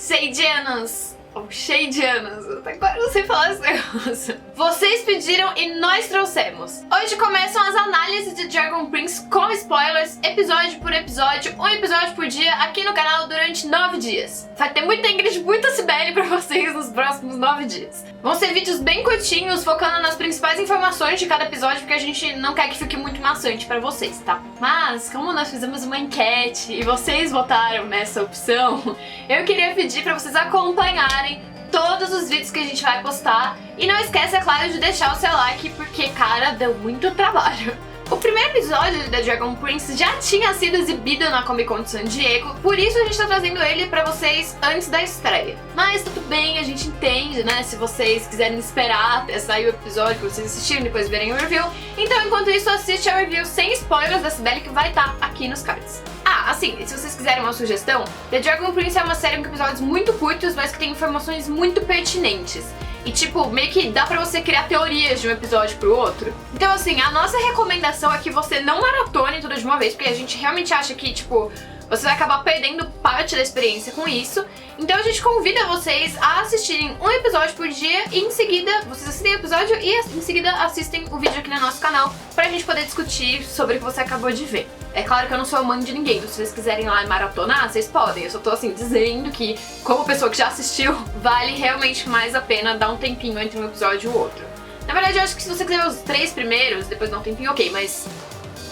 Shadianos, ou Shadianos, agora eu não sei falar esse negócio. Vocês pediram e nós trouxemos. Hoje começam as análises de Dragon Prince com spoilers, episódio por episódio, um episódio por dia aqui no canal durante 9 dias. Vai ter muita Ingrid, muita Cibele pra vocês nos próximos 9 dias. Vão ser vídeos bem curtinhos, focando nas principais informações de cada episódio, porque a gente não quer que fique muito maçante pra vocês, tá? Mas, como nós fizemos uma enquete e vocês votaram nessa opção, eu queria pedir pra vocês acompanharem todos os vídeos que a gente vai postar. E não esquece, é claro, de deixar o seu like, porque, cara, deu muito trabalho. O primeiro episódio da Dragon Prince já tinha sido exibido na Comic Con de San Diego, por isso a gente tá trazendo ele pra vocês antes da estreia. Mas tudo bem, a gente entende, né, se vocês quiserem esperar até sair o episódio pra vocês assistirem e depois verem o review. Então, enquanto isso, assiste a review sem spoilers da Cibele, que vai estar aqui nos cards. Ah, assim, se vocês quiserem uma sugestão, The Dragon Prince é uma série com episódios muito curtos, mas que tem informações muito pertinentes. E tipo, meio que dá pra você criar teorias de um episódio pro outro. Então assim, a nossa recomendação é que você não maratone tudo de uma vez, porque a gente realmente acha que, tipo, você vai acabar perdendo parte da experiência com isso. Então a gente convida vocês a assistirem um episódio por dia e em seguida, vocês assistem o episódio e em seguida assistem o vídeo aqui no nosso canal pra gente poder discutir sobre o que você acabou de ver. É claro que eu não sou mãe de ninguém, se vocês quiserem ir lá maratonar, vocês podem. Eu só tô assim, dizendo que, como pessoa que já assistiu, vale realmente mais a pena dar um tempinho entre um episódio e o outro. Na verdade, eu acho que se você quiser ver os 3 primeiros, depois dar um tempinho, ok, mas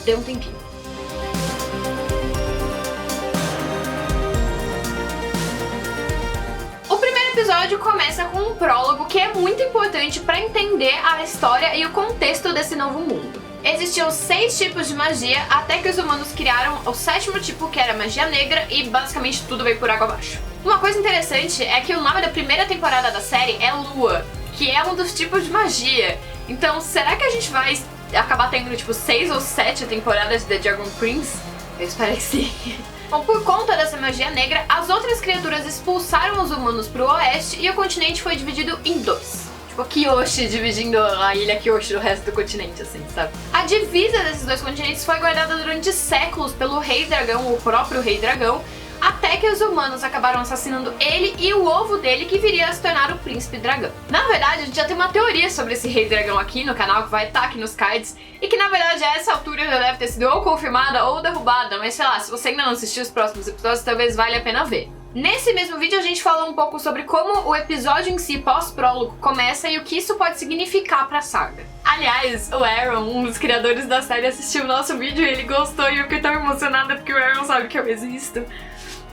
dê um tempinho. O episódio começa com um prólogo que é muito importante para entender a história e o contexto desse novo mundo. Existiam 6 tipos de magia até que os humanos criaram o 7º tipo, que era magia negra, e basicamente tudo veio por água abaixo. Uma coisa interessante é que o nome da primeira temporada da série é Lua, que é um dos tipos de magia. Então, será que a gente vai acabar tendo tipo 6 ou 7 temporadas de The Dragon Prince? Eu espero que sim. Bom, por conta dessa magia negra, as outras criaturas expulsaram os humanos pro oeste e o continente foi dividido em 2. Tipo, Kyoshi dividindo a ilha Kyoshi do resto do continente, assim, sabe? A divisa desses 2 continentes foi guardada durante séculos pelo Rei Dragão, o próprio Rei Dragão, até que os humanos acabaram assassinando ele e o ovo dele, que viria a se tornar o Príncipe Dragão. Na verdade, a gente já tem uma teoria sobre esse Rei Dragão aqui no canal, que vai estar aqui nos cards, e que na verdade a essa altura já deve ter sido ou confirmada ou derrubada, mas sei lá, se você ainda não assistiu os próximos episódios, talvez valha a pena ver. Nesse mesmo vídeo a gente falou um pouco sobre como o episódio em si, pós-prólogo, começa e o que isso pode significar pra saga. Aliás, o Aaron, um dos criadores da série, assistiu o nosso vídeo e ele gostou e eu fiquei tão emocionada porque o Aaron sabe que eu existo.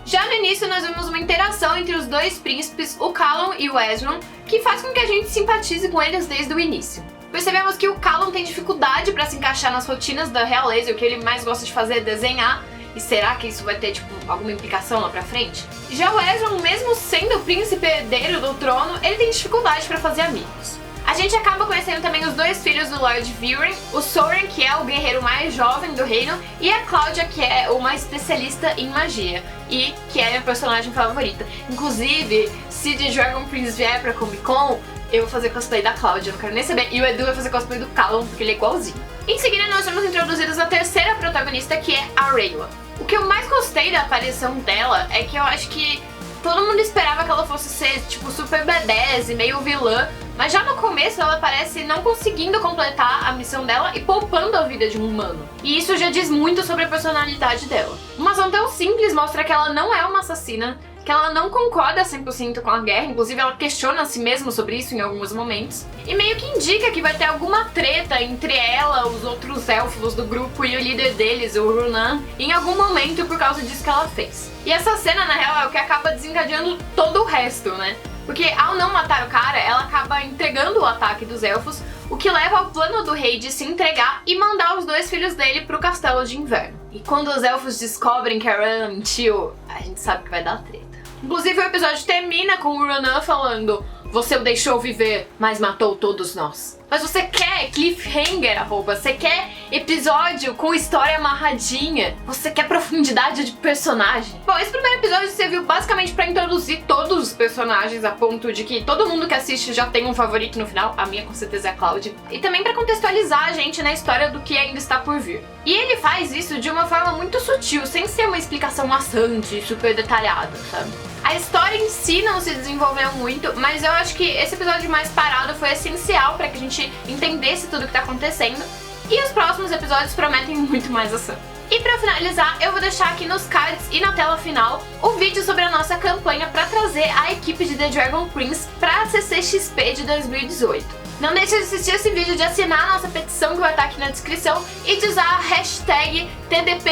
Já no início nós vemos uma interação entre os 2 príncipes, o Callum e o Ezran, que faz com que a gente simpatize com eles desde o início. Percebemos que o Callum tem dificuldade para se encaixar nas rotinas da realeza e o que ele mais gosta de fazer é desenhar. E será que isso vai ter, tipo, alguma implicação lá pra frente? Já o Ezran, mesmo sendo o príncipe herdeiro do trono, ele tem dificuldade para fazer amigos. A gente acaba conhecendo também os 2 filhos do Lord Viren, o Soren, que é o guerreiro mais jovem do reino, e a Cláudia, que é uma especialista em magia, e que é a minha personagem favorita. Inclusive, se The Dragon Prince vier pra Comic Con, eu vou fazer cosplay da Cláudia, não quero nem saber, e o Edu vai fazer cosplay do Callum, porque ele é igualzinho. Em seguida, nós somos introduzidos a terceira protagonista, que é a Rayla. O que eu mais gostei da aparição dela é que eu acho que todo mundo esperava que ela fosse ser, tipo, super badass e meio vilã, mas já no começo ela parece não conseguindo completar a missão dela e poupando a vida de um humano. E isso já diz muito sobre a personalidade dela. Uma ação tão simples mostra que ela não é uma assassina, que ela não concorda 100% com a guerra, inclusive ela questiona a si mesma sobre isso em alguns momentos, e meio que indica que vai ter alguma treta entre ela, os outros elfos do grupo e o líder deles, o Runan, em algum momento por causa disso que ela fez. E essa cena, na real, é o que acaba desencadeando todo o resto, né? Porque ao não matar o cara, ela acaba entregando o ataque dos elfos, o que leva ao plano do rei de se entregar e mandar os 2 filhos dele pro castelo de inverno. E quando os elfos descobrem que a Rayla mentiu, a gente sabe que vai dar treta. Inclusive o episódio termina com o Runan falando: "Você o deixou viver, mas matou todos nós." Mas você quer cliffhanger, arroba, você quer episódio com história amarradinha, você quer profundidade de personagem. Bom, esse primeiro episódio serviu basicamente pra introduzir todos personagens a ponto de que todo mundo que assiste já tem um favorito no final. A minha com certeza é a Cláudia. E também pra contextualizar a gente na história do que ainda está por vir. E ele faz isso de uma forma muito sutil, sem ser uma explicação maçante, super detalhada, sabe? A história em si não se desenvolveu muito, mas eu acho que esse episódio mais parado foi essencial pra que a gente entendesse tudo o que tá acontecendo. E os próximos episódios prometem muito mais ação. E pra finalizar, eu vou deixar aqui nos cards e na tela final o vídeo sobre a nossa campanha pra trazer a equipe de The Dragon Prince pra CCXP de 2018. Não deixe de assistir esse vídeo, de assinar a nossa petição que vai estar aqui na descrição e de usar a hashtag TDP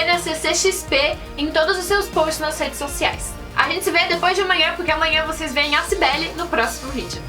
em todos os seus posts nas redes sociais. A gente se vê depois de amanhã, porque amanhã vocês veem a Cibele no próximo vídeo.